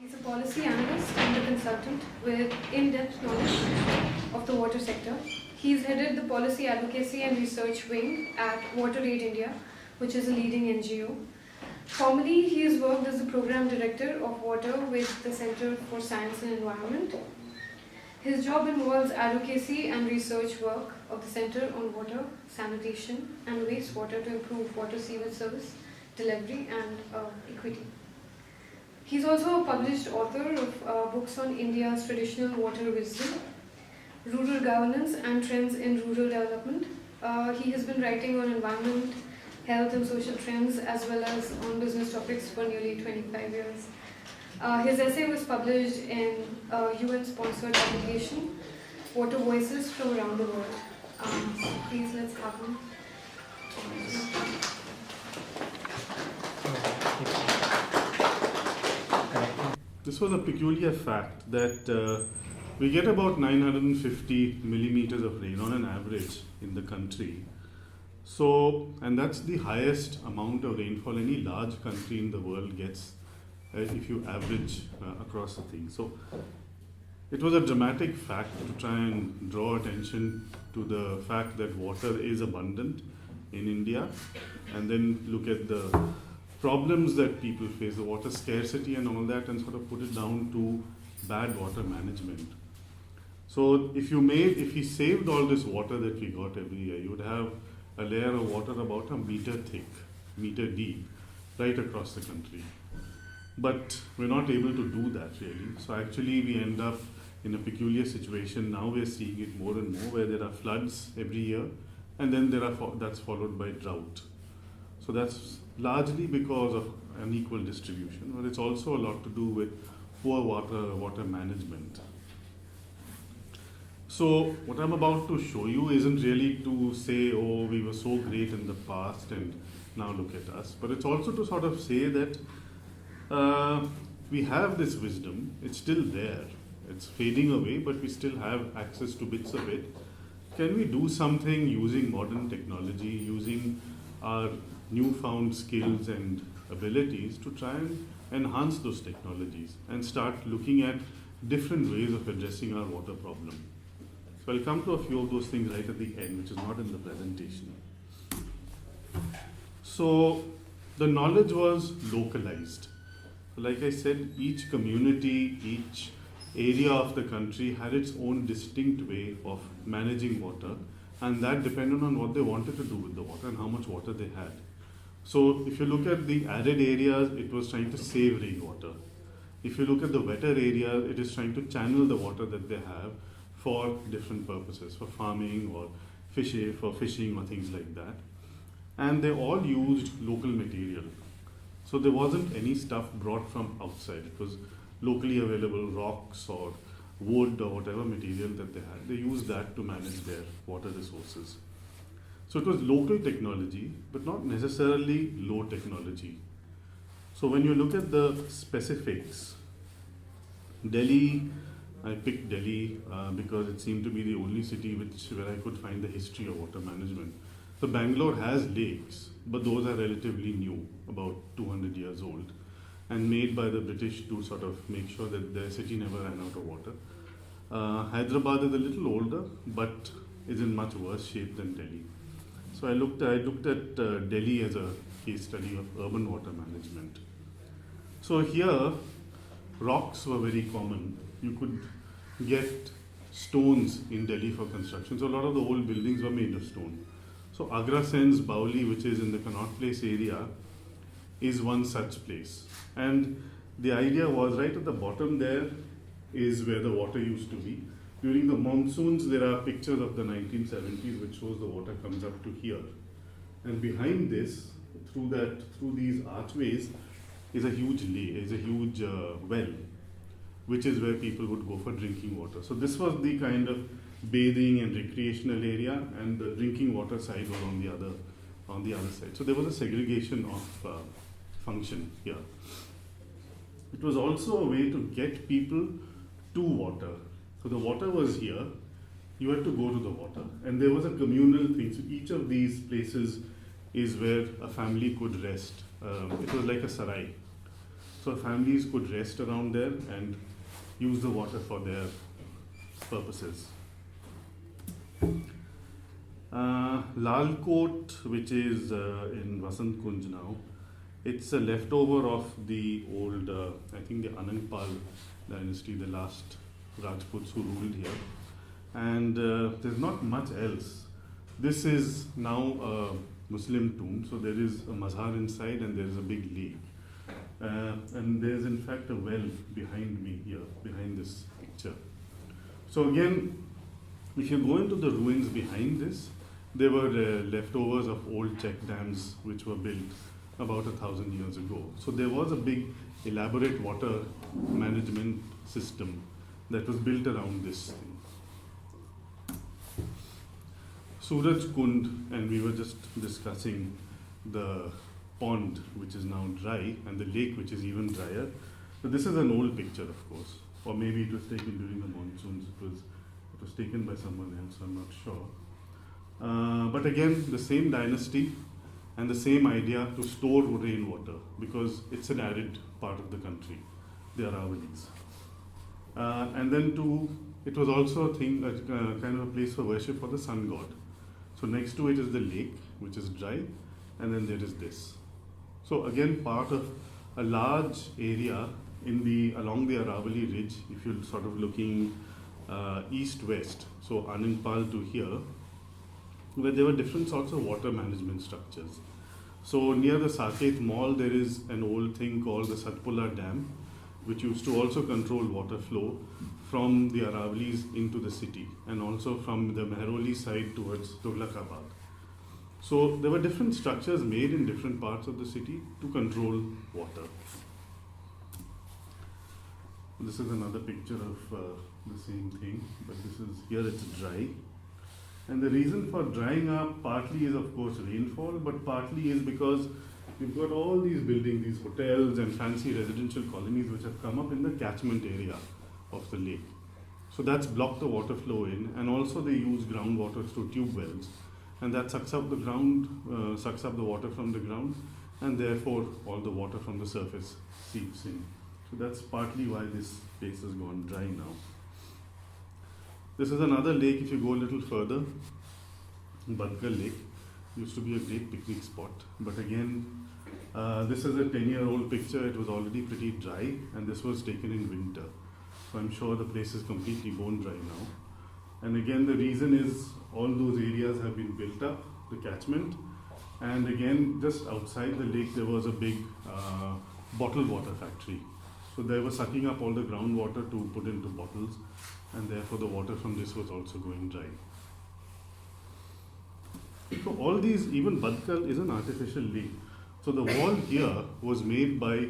He's a policy analyst and a consultant with in-depth knowledge of the water sector. He's headed the policy advocacy and research wing at WaterAid India, which is a leading NGO. Formerly, he has worked as the program director of water with the Center for Science and Environment. His job involves advocacy and research work of the Center on Water, Sanitation and Wastewater to improve water sewage service, delivery and equity. He's also a published author of books on India's traditional water wisdom, rural governance and trends in rural development. He has been writing on environment, health and social trends as well as on business topics for nearly 25 years. His essay was published in a UN-sponsored publication, Water Voices from Around the World. Please let's have him. This was a peculiar fact that we get about 950 millimeters of rain on an average in the country. So, and that's the highest amount of rainfall any large country in the world gets if you average across the thing. So, it was a dramatic fact to try and draw attention to the fact that water is abundant in India, and then look at the problems that people face, the water scarcity and all that, and sort of put it down to bad water management. So if he saved all this water that we got every year, you would have a layer of water about a meter thick, meter deep, right across the country. But we're not able to do that really. So actually we end up in a peculiar situation. Now we're seeing it more and more where there are floods every year, and then that's followed by drought. So that's largely because of unequal distribution, but it's also a lot to do with poor water management. So what I'm about to show you isn't really to say, oh, we were so great in the past and now look at us, but it's also to sort of say that we have this wisdom, it's still there, it's fading away, but we still have access to bits of it. Can we do something using modern technology, using our newfound skills and abilities to try and enhance those technologies and start looking at different ways of addressing our water problem? So I'll come to a few of those things right at the end, which is not in the presentation. So the knowledge was localized. Like I said, each community, each area of the country had its own distinct way of managing water, and that depended on what they wanted to do with the water and how much water they had. So if you look at the arid areas, it was trying to save rainwater. If you look at the wetter areas, it is trying to channel the water that they have for different purposes, for farming or for fishing or things like that. And they all used local material. So there wasn't any stuff brought from outside. It was locally available rocks or wood or whatever material that they had. They used that to manage their water resources. So it was local technology, but not necessarily low technology. So when you look at the specifics, Delhi, I picked Delhi because it seemed to be the only city where I could find the history of water management. So Bangalore has lakes, but those are relatively new, about 200 years old, and made by the British to sort of make sure that their city never ran out of water. Hyderabad is a little older, but is in much worse shape than Delhi. So I looked at Delhi as a case study of urban water management. So here, rocks were very common. You could get stones in Delhi for construction. So a lot of the old buildings were made of stone. So Agra Sen's Bauli, which is in the Connaught Place area, is one such place. And the idea was right at the bottom there is where the water used to be. During the monsoons, there are pictures of the 1970s which shows the water comes up to here. And behind this, through these archways, is a huge well, which is where people would go for drinking water. So this was the kind of bathing and recreational area, and the drinking water side was on the other side. So there was a segregation of function here. It was also a way to get people to water. So the water was here, you had to go to the water, and there was a communal thing. So each of these places is where a family could rest. It was like a sarai. so families could rest around there and use the water for their purposes. Lal Kot, which is in Vasant Kunj now, it's a leftover of the old, I think the Anangpal dynasty, the last Rajputs who ruled here. And there's not much else. This is now a Muslim tomb, so there is a mazhar inside and there is a big lake. And there's in fact a well behind me here, behind this picture. So again, if you go into the ruins behind this, there were leftovers of old check dams which were built about 1,000 years ago. So there was a big elaborate water management system that was built around this thing. Suraj Kund, and we were just discussing the pond which is now dry and the lake which is even drier. So this is an old picture, of course, or maybe it was taken during the monsoons. It was taken by someone else, I'm not sure. But again, the same dynasty and the same idea to store rainwater, because it's an arid part of the country, the Aravallis. And then it was also a thing, kind of a place for worship for the sun god. So next to it is the lake, which is dry, and then there is this. So again, part of a large area along the Aravalli ridge, if you're sort of looking east-west, so Anandpal to here, where there were different sorts of water management structures. So near the Saket Mall, there is an old thing called the Satpura Dam, which used to also control water flow from the Aravallis into the city, and also from the Mehrauli side towards Tughlakabad. So there were different structures made in different parts of the city to control water. This is another picture of the same thing, but here it's dry. And the reason for drying up partly is of course rainfall, but partly is because we've got all these buildings, these hotels and fancy residential colonies which have come up in the catchment area of the lake. So that's blocked the water flow in, and also they use groundwater through tube wells, and that sucks up the water from the ground, and therefore all the water from the surface seeps in. So that's partly why this place has gone dry now. This is another lake. If you go a little further, Badkal Lake used to be a great picnic spot, but again, this is a 10-year-old picture. It was already pretty dry, and this was taken in winter. So I'm sure the place is completely bone dry now. And again, the reason is all those areas have been built up, the catchment, and again, just outside the lake there was a big bottled water factory. So they were sucking up all the groundwater to put into bottles, and therefore the water from this was also going dry. So all these, even Badkal is an artificial lake. So the wall here was made by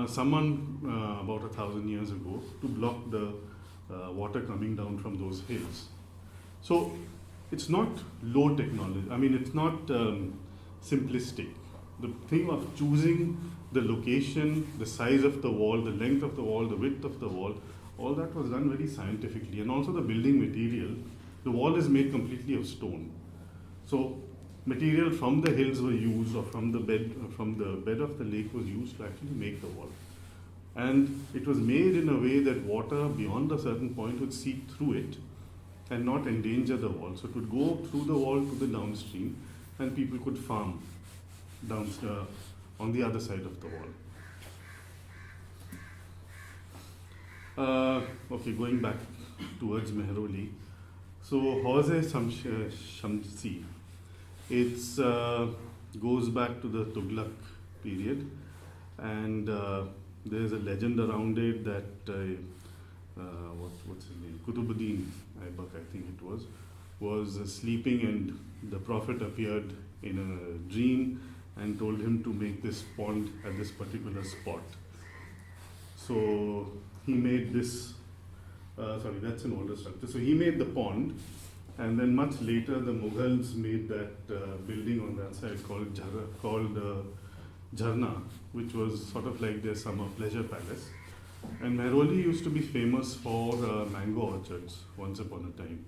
someone about 1,000 years ago to block the water coming down from those hills. So it's not low technology. I mean, it's not simplistic. The thing of choosing the location, the size of the wall, the length of the wall, the width of the wall, all that was done very scientifically. And also the building material, the wall is made completely of stone. So material from the hills were used, or from the bed of the lake was used to actually make the wall. And it was made in a way that water beyond a certain point would seep through it and not endanger the wall. So it would go through the wall to the downstream, and people could farm downstream on the other side of the wall. Okay, going back towards Mehrauli. So Hauze Shamsi, it's goes back to the Tughlaq period, and there's a legend around it that what's his name? Kutubuddin Aibak, I think it was sleeping, and the Prophet appeared in a dream and told him to make this pond at this particular spot. So he made this, that's an older structure. So he made the pond, and then much later the Mughals made that building on that side called Jharna, which was sort of like their summer pleasure palace. And Mehrauli used to be famous for mango orchards once upon a time.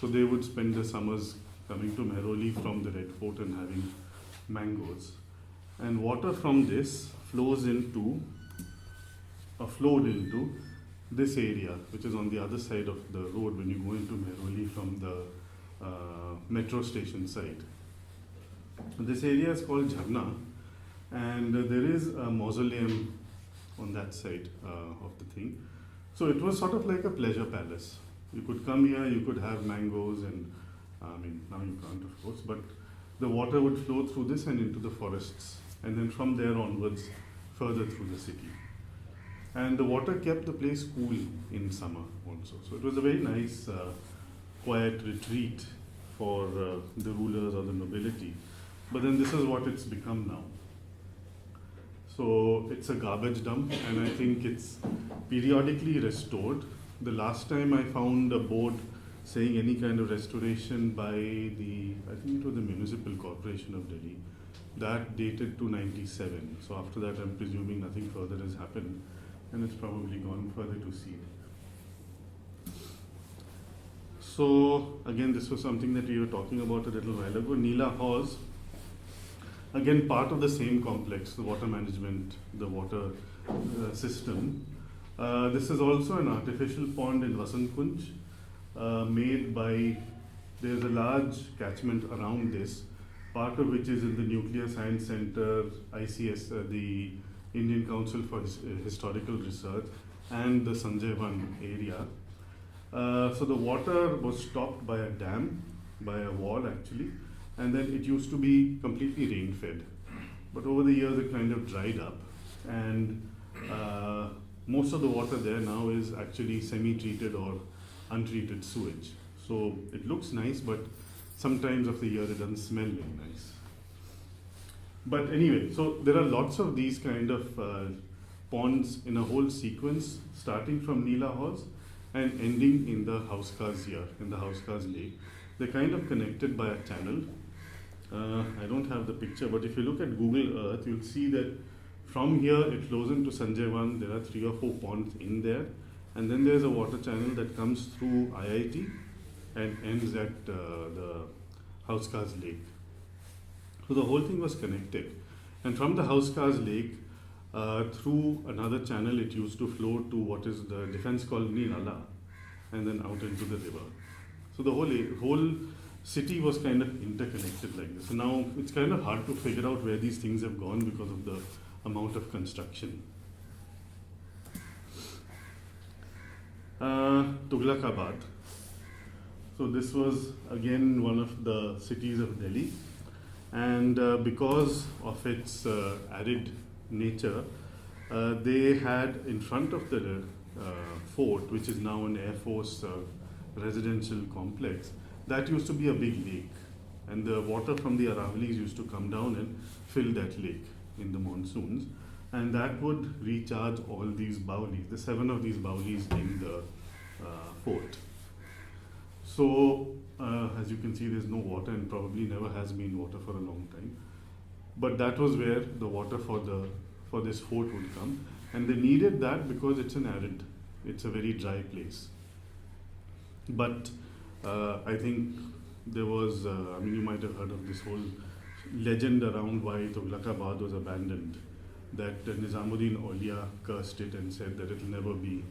So they would spend the summers coming to Mehrauli from the Red Fort and having mangoes. And water from this flows into flowed into this area, which is on the other side of the road when you go into Mehrauli from the metro station side. This area is called Jharna, and there is a mausoleum on that side of the thing. So it was sort of like a pleasure palace. You could come here, you could have mangoes, and I mean, now you can't, of course, but the water would flow through this and into the forests, and then from there onwards, further through the city. And the water kept the place cool in summer also. So it was a very nice, quiet retreat for the rulers or the nobility. But then this is what it's become now. So it's a garbage dump, and I think it's periodically restored. The last time I found a board saying any kind of restoration by I think it was the Municipal Corporation of Delhi, that dated to 97. So after that, I'm presuming nothing further has happened, and it's probably gone further to seed. So again, this was something that we were talking about a little while ago. Neela Hause, again part of the same complex, the water management, the water system. This is also an artificial pond in Vasant Kunj, made by, there's a large catchment around this, part of which is in the Nuclear Science Center, ICS, the Indian Council for Historical Research, and the Sanjay Van area. So the water was stopped by a dam, by a wall actually, and then it used to be completely rain-fed. But over the years it kind of dried up, and most of the water there now is actually semi-treated or untreated sewage. So it looks nice, but sometimes of the year it doesn't smell very nice. But anyway, so there are lots of these kind of ponds in a whole sequence, starting from Neela Hause and ending in the Hauskars here, in the Hauskars Lake. They're kind of connected by a channel. I don't have the picture, but if you look at Google Earth, you'll see that from here it flows into Sanjay Van. There are 3 or 4 ponds in there. And then there's a water channel that comes through IIT and ends at the Hauskars Lake. So the whole thing was connected. And from the Hauskars Lake, through another channel, it used to flow to what is the Defense Colony Nala, and then out into the river. So the whole city was kind of interconnected like this. So now it's kind of hard to figure out where these things have gone because of the amount of construction. Tughlakabad. So this was again one of the cities of Delhi, and because of its arid nature, they had in front of the fort, which is now an Air Force residential complex, that used to be a big lake, and the water from the Aravalis used to come down and fill that lake in the monsoons, and that would recharge all these baulis, the 7 of these baulis in the fort. So as you can see, there's no water, and probably never has been water for a long time. But that was where the water for this fort would come, and they needed that because it's it's a very dry place. But I think there was, you might have heard of this whole legend around why Tughlakabad was abandoned, that Nizamuddin Aulia cursed it and said that it'll never be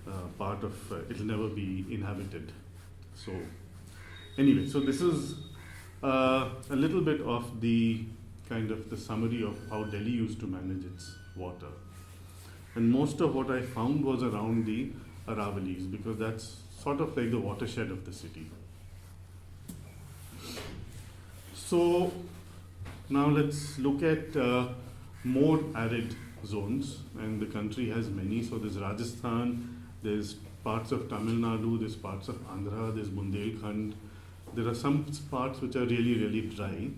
it'll never be inhabited. So anyway, so this is a little bit of the kind of the summary of how Delhi used to manage its water. And most of what I found was around the Aravalis, because that's sort of like the watershed of the city. So now let's look at more arid zones, and the country has many. So there's Rajasthan, there's parts of Tamil Nadu, there's parts of Andhra, there's Bundelkhand. There are some parts which are really, really dry.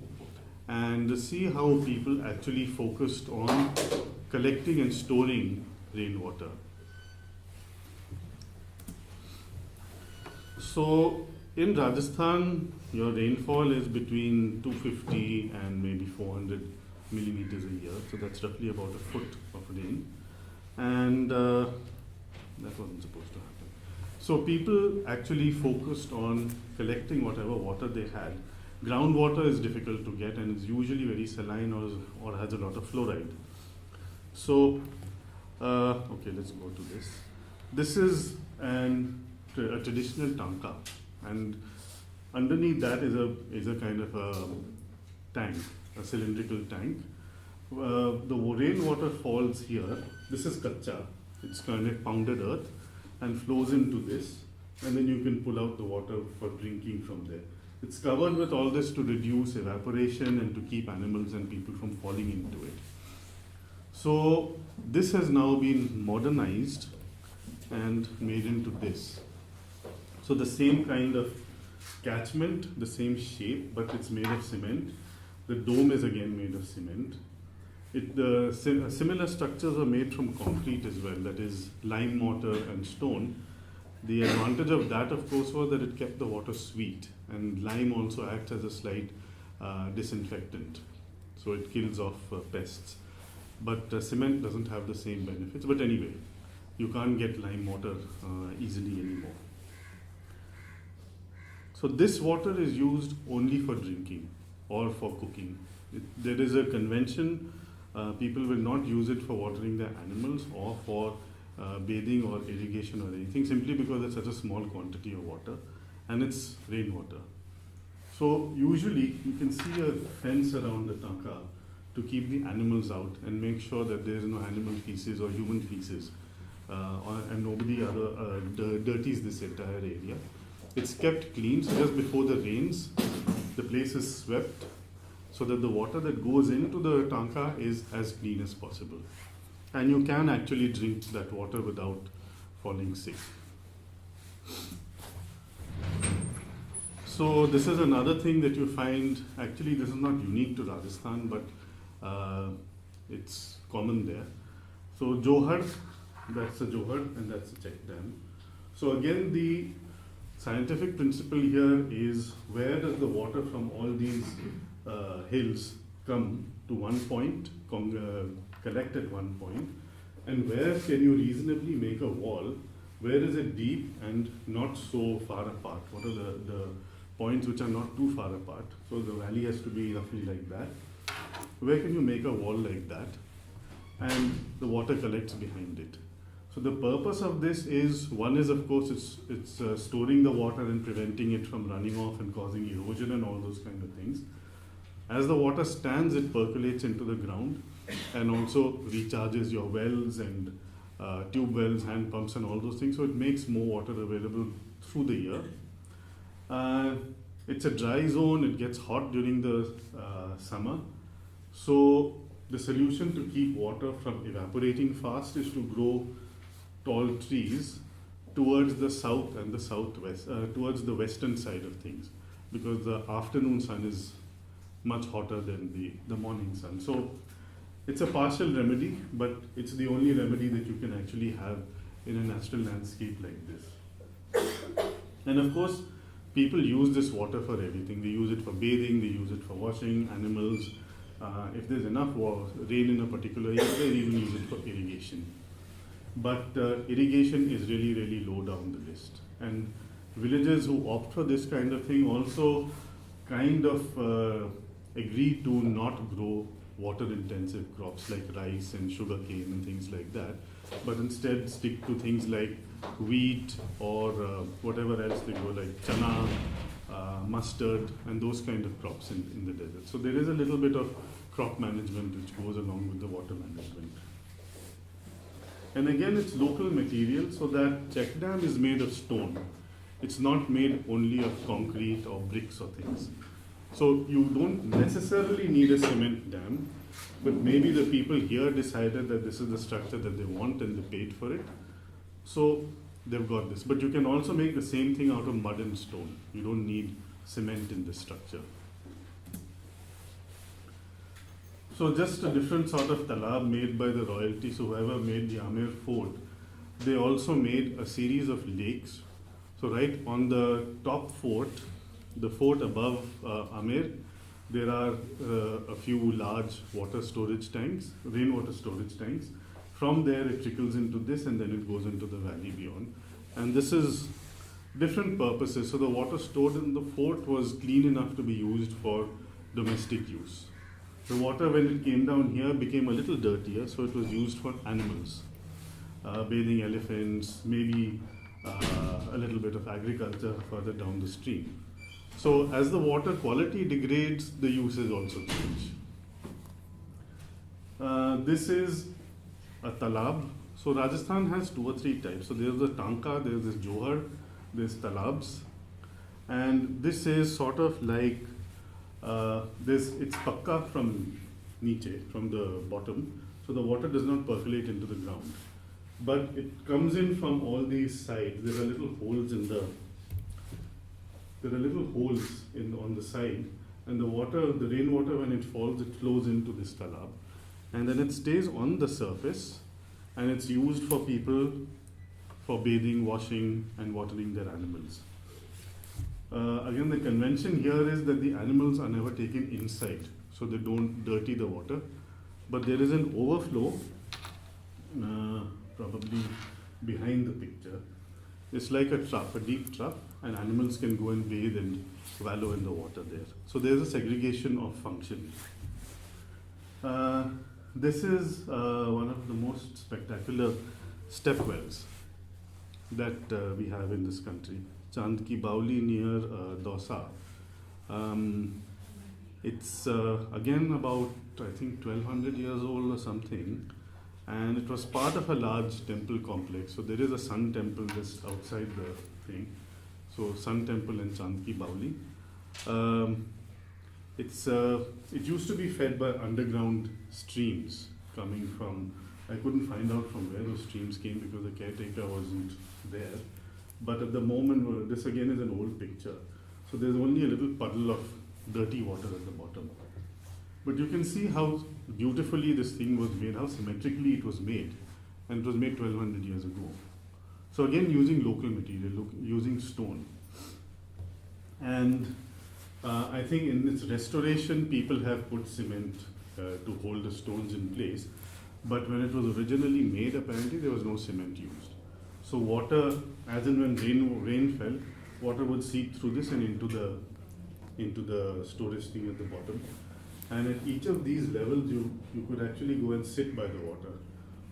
And see how people actually focused on collecting and storing rainwater. So in Rajasthan, your rainfall is between 250 and maybe 400 millimeters a year. So that's roughly about a foot of rain. And that wasn't supposed to happen. So people actually focused on collecting whatever water they had. Groundwater is difficult to get, and it's usually very saline or has a lot of fluoride. So Okay, let's go to this. This is a traditional tanka, and underneath that is a kind of a tank, a cylindrical tank. The rainwater falls here. This is kacha. It's kind of pounded earth and flows into this, and then you can pull out the water for drinking from there. It's covered with all this to reduce evaporation and to keep animals and people from falling into it. So this has now been modernized and made into this. So the same kind of catchment, the same shape, but it's made of cement. The dome is again made of cement. Similar structures are made from concrete as well, that is lime mortar and stone. The advantage of that, of course, was that it kept the water sweet, and lime also acts as a slight disinfectant, so it kills off pests. But cement doesn't have the same benefits. But anyway, you can't get lime mortar easily anymore. So this water is used only for drinking or for cooking. There is a convention. People will not use it for watering their animals or for bathing or irrigation or anything, simply because it's such a small quantity of water and it's rainwater. So usually you can see a fence around the tanka to keep the animals out and make sure that there is no animal feces or human feces and nobody dirties this entire area. It's kept clean, so just before the rains, the place is swept so that the water that goes into the tanka is as clean as possible. And you can actually drink that water without falling sick. So this is another thing that you find, actually this is not unique to Rajasthan, but it's common there. So Johar, that's a Johar and that's a check dam. So again, the scientific principle here is, where does the water from all these hills come to one point, collect at one point, and where can you reasonably make a wall? Where is it deep and not so far apart? What are the points which are not too far apart? So the valley has to be roughly like that. Where can you make a wall like that? And the water collects behind it. So the purpose of this is, one is of course it's storing the water and preventing it from running off and causing erosion and all those kind of things. As the water stands, it percolates into the ground and also recharges your wells and tube wells, hand pumps and all those things. So it makes more water available through the year. It's a dry zone, it gets hot during the summer. So the solution to keep water from evaporating fast is to grow tall trees towards the south and the southwest, towards the western side of things, because the afternoon sun is much hotter than the morning sun. So it's a partial remedy, but it's the only remedy that you can actually have in a natural landscape like this. And of course, people use this water for everything. They use it for bathing, they use it for washing animals. If there's enough rain in a particular area, they even use it for irrigation. But irrigation is really, really low down the list. And villagers who opt for this kind of thing also kind of agree to not grow water-intensive crops like rice and sugarcane and things like that, but instead stick to things like wheat or whatever else they grow, like chana, mustard, and those kind of crops in the desert. So there is a little bit of crop management which goes along with the water management. And again, it's local material, so that check dam is made of stone. It's not made only of concrete or bricks or things. So you don't necessarily need a cement dam, but maybe the people here decided that this is the structure that they want and they paid for it. So they've got this. But you can also make the same thing out of mud and stone. You don't need cement in this structure. So just a different sort of talab made by the royalty. So whoever made the Amer fort, they also made a series of lakes. So right on the top fort, the fort above Amer, there are a few large water storage tanks, rainwater storage tanks. From there it trickles into this and then it goes into the valley beyond. And this is different purposes. So the water stored in the fort was clean enough to be used for domestic use. The water, when it came down here, became a little dirtier, so it was used for animals. bathing elephants, maybe a little bit of agriculture further down the stream. So as the water quality degrades, the uses also change. This is a talab. So Rajasthan has 2 or 3 types. So there's the tanka, there's this johar, there's talabs, and this is sort of like it's pakka from niche, from the bottom. So the water does not percolate into the ground, but it comes in from all these sides. There are little holes on the side, and the rainwater, when it falls, it flows into this talab, and then it stays on the surface, and it's used for people for bathing, washing, and watering their animals. Again, the convention here is that the animals are never taken inside, so they don't dirty the water, but there is an overflow, probably behind the picture. It's like a trough, a deep trough, and animals can go and bathe and wallow in the water there. So there's a segregation of function. This is one of the most spectacular step wells that we have in this country. Chand Ki Bauli near Dausa. It's again about, I think, 1200 years old or something, and it was part of a large temple complex. So there is a sun temple just outside the thing. So Sun Temple and Chand Ki Bauli. It used to be fed by underground streams coming from, I couldn't find out from where those streams came because the caretaker wasn't there. But at the moment, this again is an old picture. So there's only a little puddle of dirty water at the bottom. But you can see how beautifully this thing was made, how symmetrically it was made. And it was made 1200 years ago. So again, using local material, using stone. And I think in its restoration, people have put cement to hold the stones in place. But when it was originally made, apparently there was no cement used. So water, as in when rain fell, water would seep through this and into the storage thing at the bottom. And at each of these levels, you could actually go and sit by the water.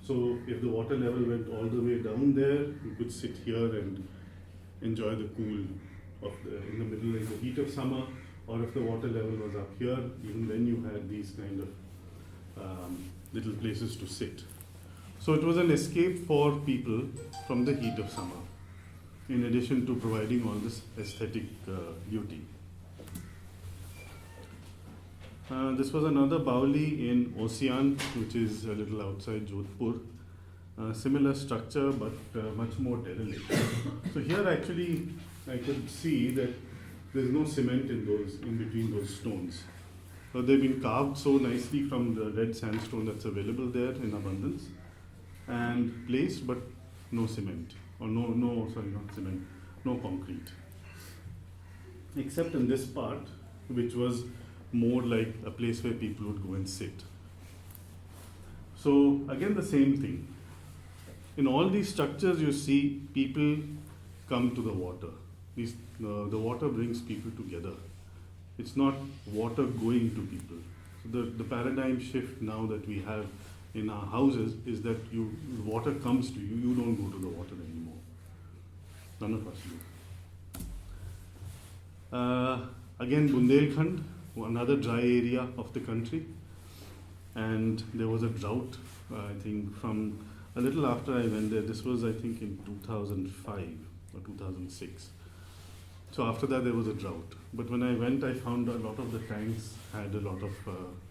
So if the water level went all the way down there, you could sit here and enjoy the cool in the middle, in the heat of summer. Or if the water level was up here, even then you had these kind of little places to sit. So it was an escape for people from the heat of summer, in addition to providing all this aesthetic beauty. This was another Bauli in Ossian, which is a little outside Jodhpur. Similar structure, but much more derelict. So here actually I could see that there's no cement in between those stones. So they've been carved so nicely from the red sandstone that's available there in abundance, and placed, but no cement, or not cement, no concrete. Except in this part, which was more like a place where people would go and sit. So again, the same thing. In all these structures, you see people come to the water. The water brings people together. It's not water going to people. So the paradigm shift now that we have in our houses is that water comes to you. You don't go to the water anymore. None of us do. Again, Bundelkhand, another dry area of the country, and there was a drought. I think from a little after I went there. This was, I think, in 2005 or 2006. So after that there was a drought. But when I went, I found a lot of the tanks had a lot of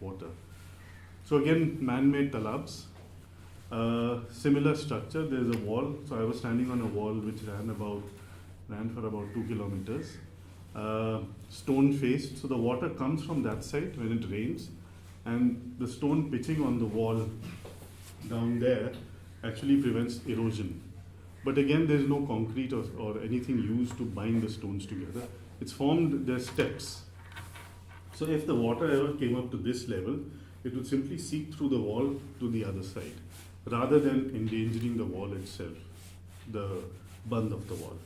water. So again, man-made talabs. Similar structure. There's a wall. So I was standing on a wall which ran for about 2 kilometers. Stone faced. So the water comes from that side when it rains, and the stone pitching on the wall down there actually prevents erosion. But again, there is no concrete or anything used to bind the stones together. It's formed, there's steps. So if the water ever came up to this level, it would simply seep through the wall to the other side, rather than endangering the wall itself, the bund of the wall.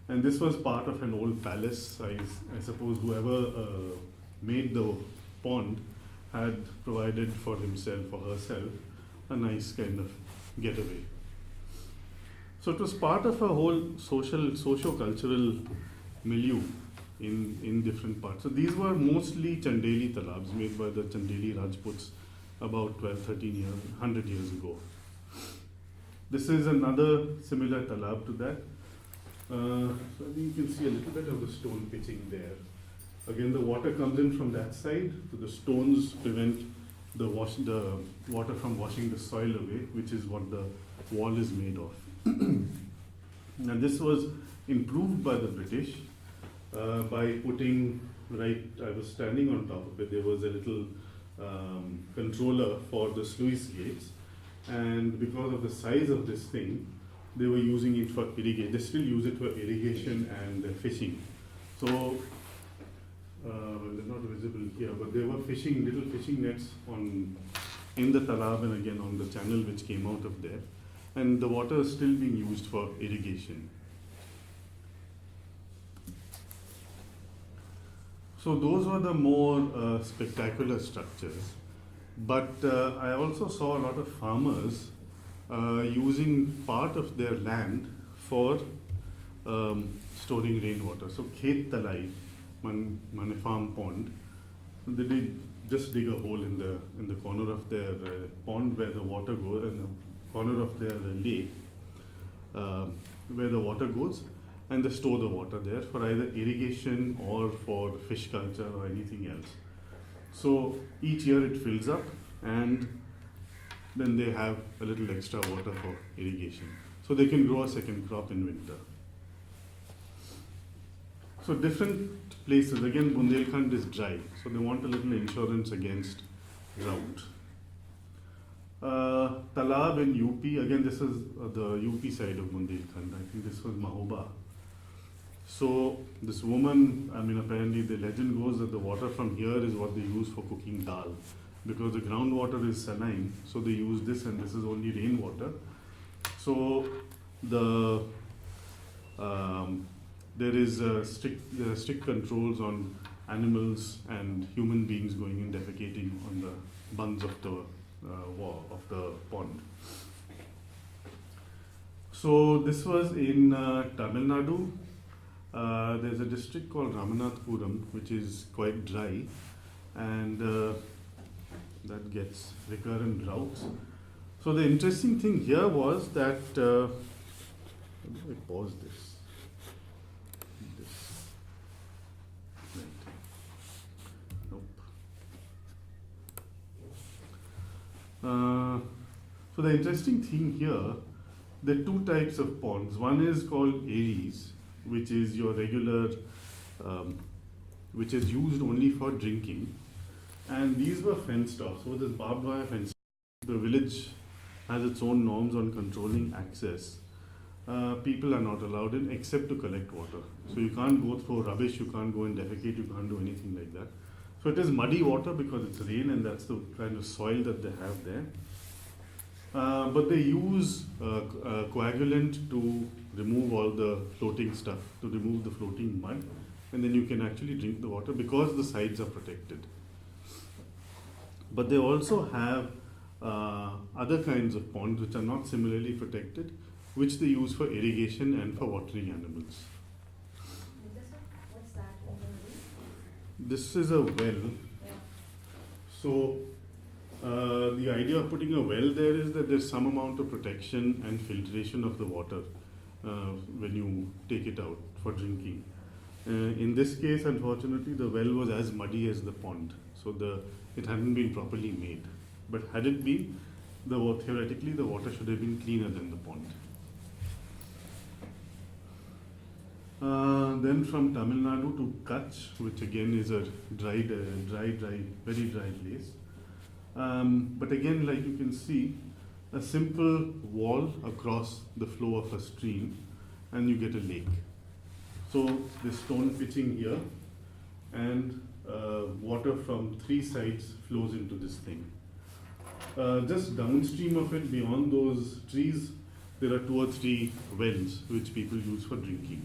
And this was part of an old palace. I suppose whoever made the pond had provided for himself or herself a nice kind of getaway. So it was part of a whole socio-cultural milieu in different parts. So these were mostly Chandeli talabs made by the Chandeli Rajputs about 12, 13 years, 100 years ago. This is another similar talab to that. So I think you can see a little bit of the stone pitching there. Again, the water comes in from that side, so the stones prevent the water from washing the soil away, which is what the wall is made of. Now this was improved by the British by putting, I was standing on top of it, there was a little controller for the sluice gates, and because of the size of this thing, they were using it for irrigation. They still use it for irrigation and fishing. So, they're not visible here, but they were fishing, little fishing nets in the talab and again on the channel which came out of there. And the water is still being used for irrigation. So those were the more spectacular structures. But I also saw a lot of farmers using part of their land for storing rainwater. So khet talai, mane farm pond, they did just dig a hole in the corner of their pond where the water goes, in the corner of their lake where the water goes, and they store the water there for either irrigation or for fish culture or anything else. So each year it fills up, and then they have a little extra water for irrigation. So they can grow a second crop in winter. So different places, again Bundelkhand is dry, so they want a little insurance against drought. Talab in UP, again this is the UP side of Bundelkhand, I think this was Mahoba. So this woman, apparently the legend goes that the water from here is what they use for cooking dal, because the groundwater is saline, so they use this, and this is only rainwater. So there are strict controls on animals and human beings going and defecating on the bunds of the wall of the pond. So this was in Tamil Nadu. There's a district called Ramanathapuram, which is quite dry, and that gets recurrent droughts. So the interesting thing here was that, how do I pause this? Right. Nope. So the interesting thing here, there are two types of ponds. One is called Aries, which is your regular, which is used only for drinking. And these were fenced off. So this barbed wire fence, the village has its own norms on controlling access. People are not allowed in except to collect water. So you can't go throw rubbish, you can't go and defecate, you can't do anything like that. So it is muddy water because it's rain, and that's the kind of soil that they have there. But they use coagulant to remove all the floating stuff, to remove the floating mud, and then you can actually drink the water because the sides are protected. But they also have other kinds of ponds which are not similarly protected, which they use for irrigation and for watering animals. What's that in the middle? This is a well. Yeah. So the idea of putting a well there is that there's some amount of protection and filtration of the water when you take it out for drinking. In this case, unfortunately, the well was as muddy as the pond, so it hadn't been properly made. But had it been, theoretically the water should have been cleaner than the pond. Then from Tamil Nadu to Kutch, which again is a very dry place. But again, like you can see, a simple wall across the flow of a stream, and you get a lake. So this stone pitching here, and water from three sides flows into this thing. Just downstream of it, beyond those trees, there are 2 or 3 wells which people use for drinking.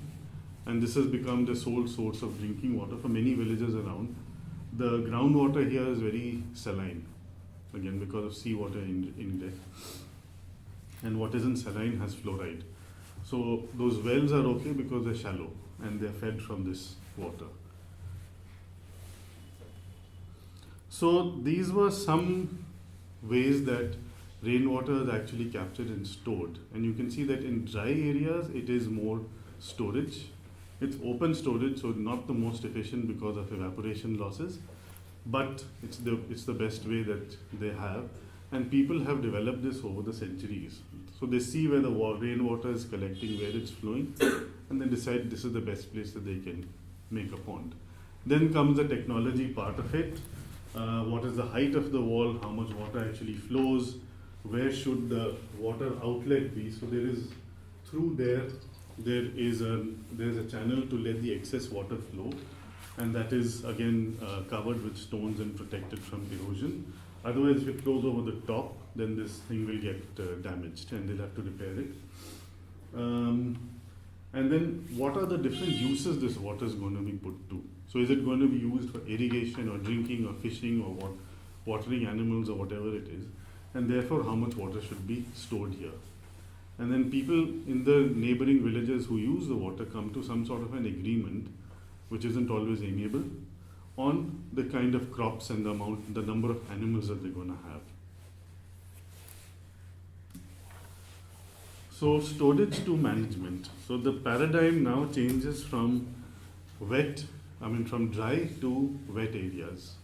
And this has become the sole source of drinking water for many villages around. The groundwater here is very saline, again because of seawater index. And what isn't saline has fluoride. So those wells are okay because they're shallow and they're fed from this water. So these were some ways that rainwater is actually captured and stored. And you can see that in dry areas it is more storage. It's open storage, so not the most efficient because of evaporation losses, but it's the best way that they have. And people have developed this over the centuries. So they see where the rainwater is collecting, where it's flowing, and then decide this is the best place that they can make a pond. Then comes the technology part of it. What is the height of the wall? How much water actually flows? Where should the water outlet be? So there is through there's a channel to let the excess water flow, and that is again covered with stones and protected from erosion. Otherwise, if it flows over the top, then this thing will get damaged and they'll have to repair it. And then what are the different uses this water is going to be put to? So is it going to be used for irrigation or drinking or fishing or watering animals or whatever it is? And therefore how much water should be stored here? And then people in the neighboring villages who use the water come to some sort of an agreement, which isn't always amiable, on the kind of crops and the number of animals that they're going to have. So storage to management. So the paradigm now changes from dry to wet areas.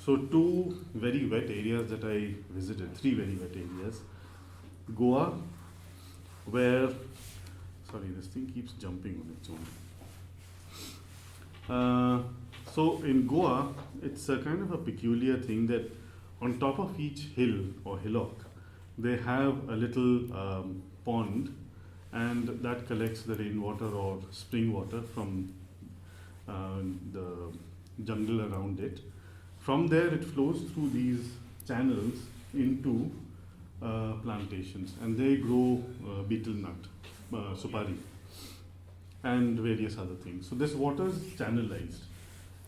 So two very wet areas that I visited, three very wet areas. Goa, where, sorry, this thing keeps jumping on its own. So in Goa, it's a kind of a peculiar thing that on top of each hill or hillock, they have a little pond, and that collects the rainwater or spring water from the jungle around it. From there, it flows through these channels into plantations, and they grow betel nut, supari, and various other things. So this water is channelized.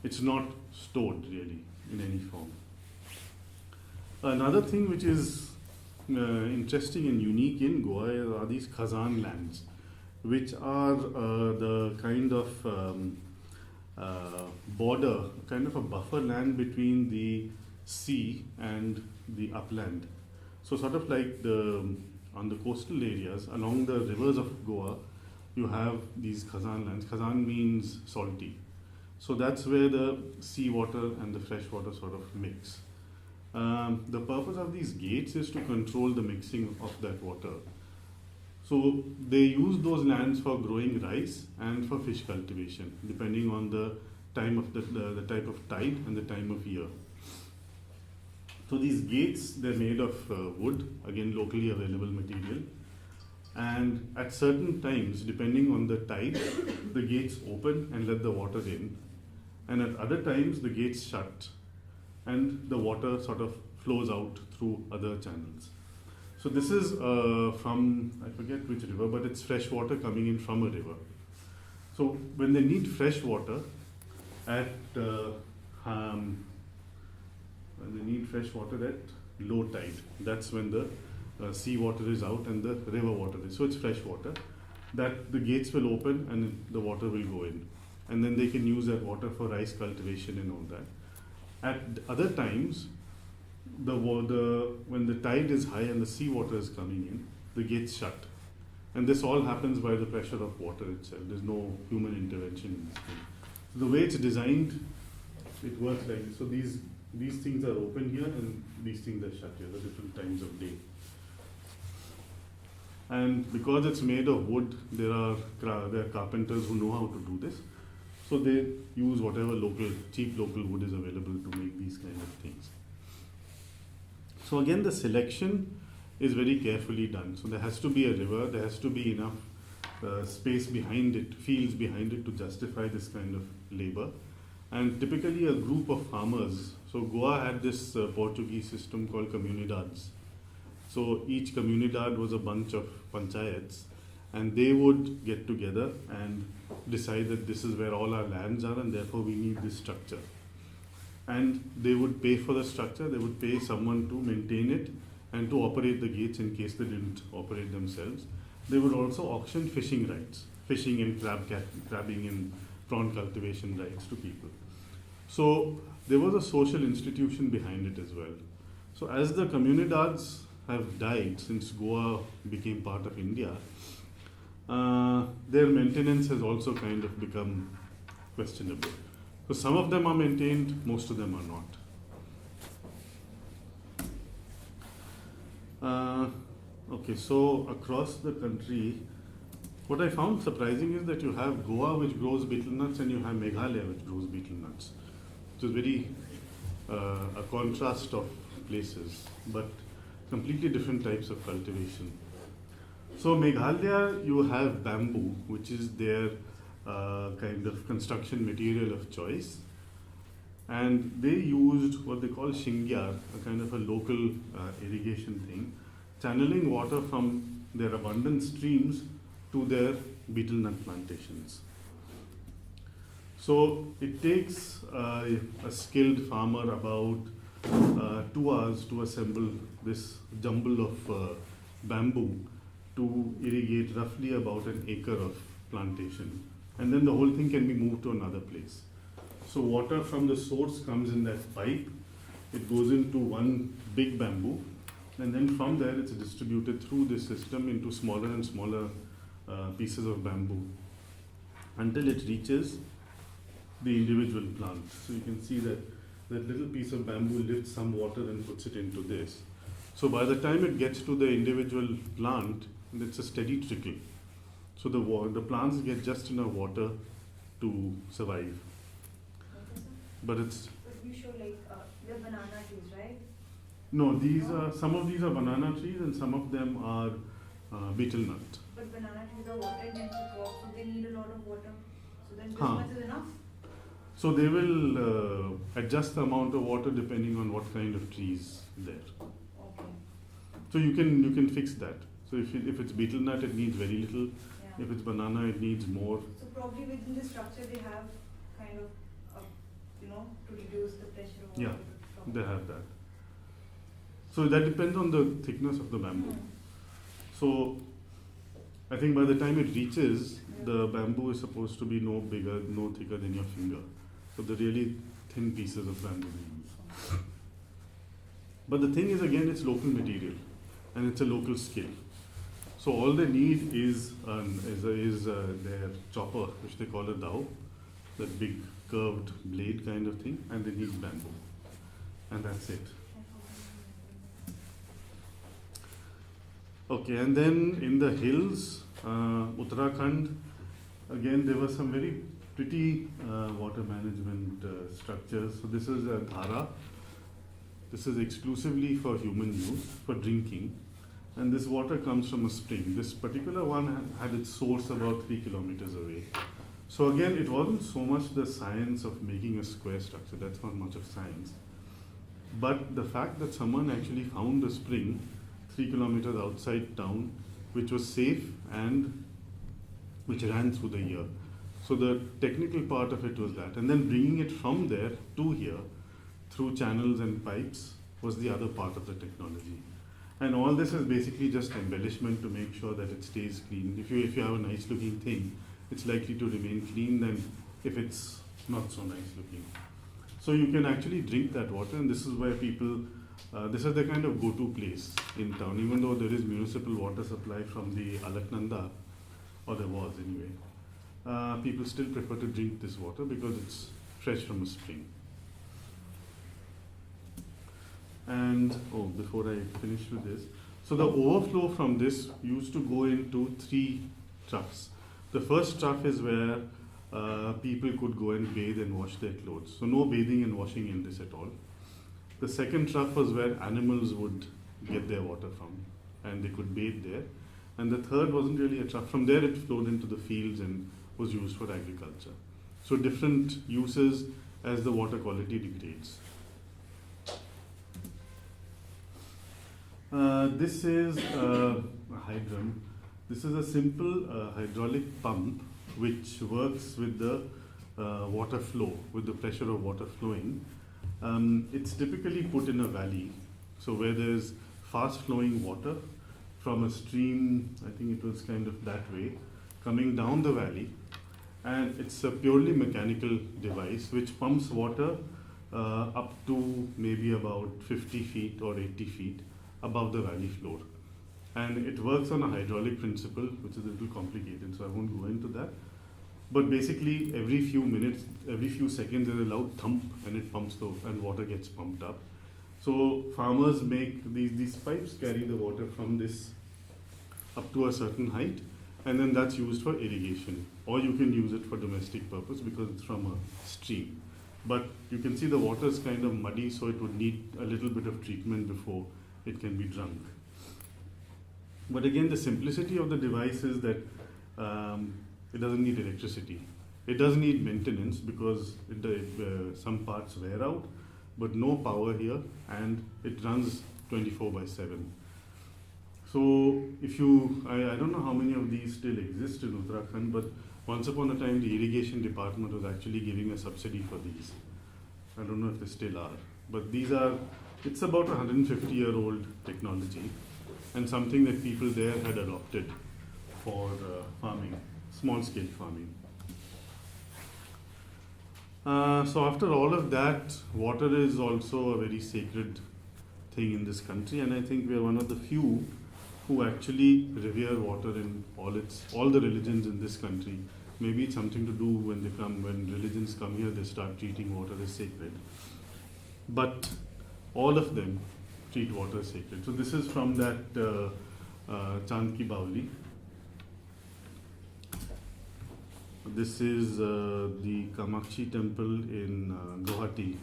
It's not stored really in any form. Another thing which is interesting and unique in Goa are these khazan lands, which are the kind of border, kind of a buffer land between the sea and the upland. So sort of like on the coastal areas along the rivers of Goa, you have these khazan lands. Khazan means salty. So that's where the seawater and the fresh water sort of mix. The purpose of these gates is to control the mixing of that water. So they use those lands for growing rice and for fish cultivation, depending on the time of the type of tide and the time of year. So these gates, they're made of wood, again locally available material. And at certain times, depending on the tide, the gates open and let the water in. And at other times, the gates shut and the water sort of flows out through other channels. So this is from, I forget which river, but it's fresh water coming in from a river. So when they need fresh water at low tide, that's when the sea water is out and the river water is. So it's fresh water. That the gates will open and the water will go in. And then they can use that water for rice cultivation and all that. At other times, when the tide is high and the sea water is coming in, the gates shut. And this all happens by the pressure of water itself. There's no human intervention in this thing. So the way it's designed, it works like this. So these things are open here and these things are shut here, the different times of day. And because it's made of wood, there are carpenters who know how to do this. So they use whatever cheap local wood is available to make these kind of things. So again, the selection is very carefully done. So there has to be a river, there has to be enough space behind it, fields behind it to justify this kind of labor. And typically a group of farmers, so Goa had this Portuguese system called comunidades. So each comunidad was a bunch of panchayats, and they would get together and decide that this is where all our lands are and therefore we need this structure. And they would pay for the structure, they would pay someone to maintain it and to operate the gates in case they didn't operate themselves. they would also auction fishing rights, fishing and crabbing and prawn cultivation rights to people. So there was a social institution behind it as well. So as the comunidades have died since Goa became part of India, their maintenance has also kind of become questionable. So some of them are maintained, most of them are not. Okay, so across the country, what I found surprising is that you have Goa, which grows betel nuts, and you have Meghalaya, which grows betel nuts. It is very a contrast of places, but completely different types of cultivation. So Meghalaya, you have bamboo, which is their kind of construction material of choice, and they used what they call shingyar, a kind of a local irrigation thing, channeling water from their abundant streams to their betel nut plantations. So it takes a skilled farmer about 2 hours to assemble this jumble of bamboo to irrigate roughly about an acre of plantation. And then the whole thing can be moved to another place. So water from the source comes in that pipe, it goes into one big bamboo, and then from there it's distributed through this system into smaller and smaller pieces of bamboo until it reaches the individual plant. So you can see that that little piece of bamboo lifts some water and puts it into this. So by the time it gets to the individual plant, it's a steady trickle. So the plants get just enough water to survive. But it's But you show like the banana trees, right? no, these are some of these are banana trees and some of them are betel nut. But banana trees are water intensive crops, so they need a lot of water. So then this Huh. much is enough. So they will adjust the amount of water depending on what kind of trees there. Okay. So you can fix that. So if it's betel nut, it needs very little. Yeah. If it's banana, it needs more. So probably within the structure they have kind of, to reduce the pressure of Yeah, water to drop. They have that. So that depends on the thickness of the bamboo. So I think by the time it reaches, the bamboo is supposed to be no bigger, no thicker than your finger. So the really thin pieces of bamboo we use. But the thing is, again, it's local material and it's a local skill. So all they need is their chopper, which they call a dao, that big curved blade kind of thing, and they need bamboo, and that's it. Okay, and then in the hills, Uttarakhand, again there were some very pretty water management structures. So this is a dhara. This is exclusively for human use, for drinking. And this water comes from a spring. This particular one had its source about 3 kilometers away. So again, it wasn't so much the science of making a square structure, that's not much of science. But the fact that someone actually found a spring 3 kilometers outside town, which was safe and which ran through the year. So the technical part of it was that. And then bringing it from there to here through channels and pipes was the other part of the technology. And all this is basically just embellishment to make sure that it stays clean. If you have a nice looking thing, it's likely to remain clean than if it's not so nice looking. So you can actually drink that water, and this is where people, this is the kind of go-to place in town, even though there is municipal water supply from the Alaknanda, or there was anyway. People still prefer to drink this water because it's fresh from a spring. And before I finish with this, so the overflow from this used to go into 3 troughs. The first trough is where people could go and bathe and wash their clothes. So no bathing and washing in this at all. The second trough was where animals would get their water from, and they could bathe there. And the third wasn't really a trough. From there it flowed into the fields and was used for agriculture. So different uses as the water quality degrades. This is a hydrant. This is a simple hydraulic pump which works with the water flow, with the pressure of water flowing. It's typically put in a valley, so where there's fast flowing water from a stream, I think it was kind of that way, coming down the valley. And it's a purely mechanical device which pumps water up to maybe about 50 feet or 80 feet above the valley floor. And it works on a hydraulic principle, which is a little complicated, so I won't go into that. But basically, every few minutes, every few seconds, there's a loud thump, and it pumps and water gets pumped up. So farmers make these pipes carry the water from this up to a certain height, and then that's used for irrigation, or you can use it for domestic purpose because it's from a stream. But you can see the water is kind of muddy, so it would need a little bit of treatment before it can be drunk. But again, the simplicity of the device is that it doesn't need electricity. It does need maintenance because some parts wear out, but no power here, and it runs 24/7. So if I don't know how many of these still exist in Uttarakhand, but once upon a time the irrigation department was actually giving a subsidy for these. I don't know if they still are, but it's about 150-year-old technology and something that people there had adopted for farming, small-scale farming. So after all of that, water is also a very sacred thing in this country, and I think we are one of the few who actually revere water in all the religions in this country. Maybe it's something to do when religions come here, they start treating water as sacred. But all of them treat water as sacred. So this is from that Chand Ki Baoli. This is the Kamakshi temple in Guwahati.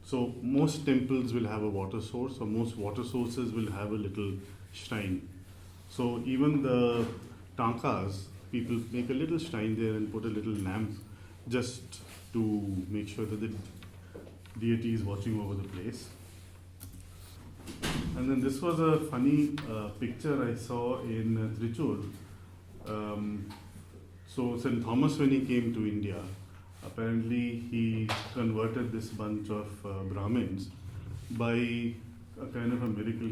So most temples will have a water source, or most water sources will have a little shrine. So even the tankas, people make a little shrine there and put a little lamp just to make sure that the deity is watching over the place. And then this was a funny picture I saw in Trichur. So St. Thomas, when he came to India, apparently he converted this bunch of Brahmins by a kind of a miracle.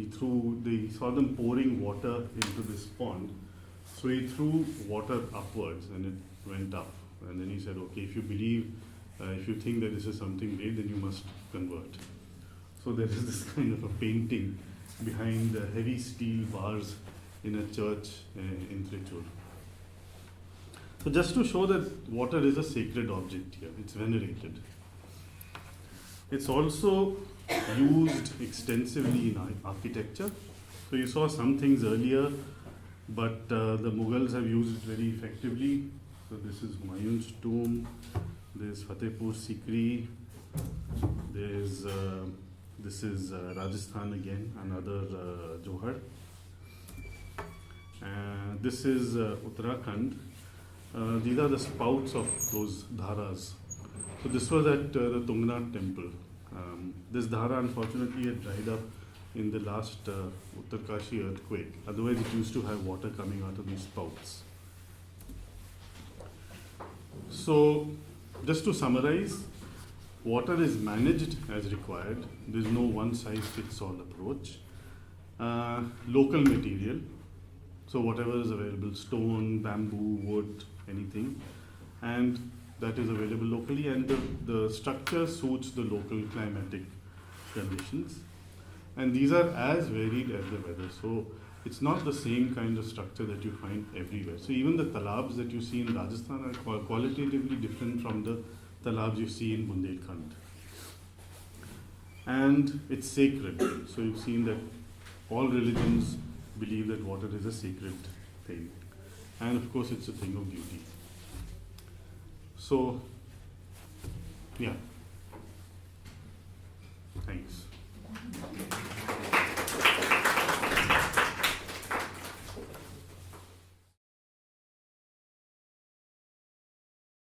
He saw them pouring water into this pond. So he threw water upwards and it went up. And then he said, okay, if you think that this is something great, then you must convert. So there is this kind of a painting behind the heavy steel bars in a church in Trichur. So just to show that water is a sacred object here, it's venerated. It's also used extensively in architecture. So you saw some things earlier, but the Mughals have used it very effectively. So this is Humayun's tomb, there's Fatehpur Sikri, this is Rajasthan again, another Johar. This is Uttarakhand. These are the spouts of those dharas. So this was at the Tungnath temple. This dhara unfortunately had dried up in the last Uttarkashi earthquake. Otherwise it used to have water coming out of these spouts. So just to summarize, water is managed as required. There is no one-size-fits-all approach. Local material, so whatever is available, stone, bamboo, wood, anything, and that is available locally, and the structure suits the local climatic conditions. And these are as varied as the weather. So it's not the same kind of structure that you find everywhere. So even the talabs that you see in Rajasthan are qualitatively different from the talabs you see in Bundelkhand. And it's sacred. So you've seen that all religions believe that water is a sacred thing. And of course it's a thing of beauty. So, yeah. Thanks.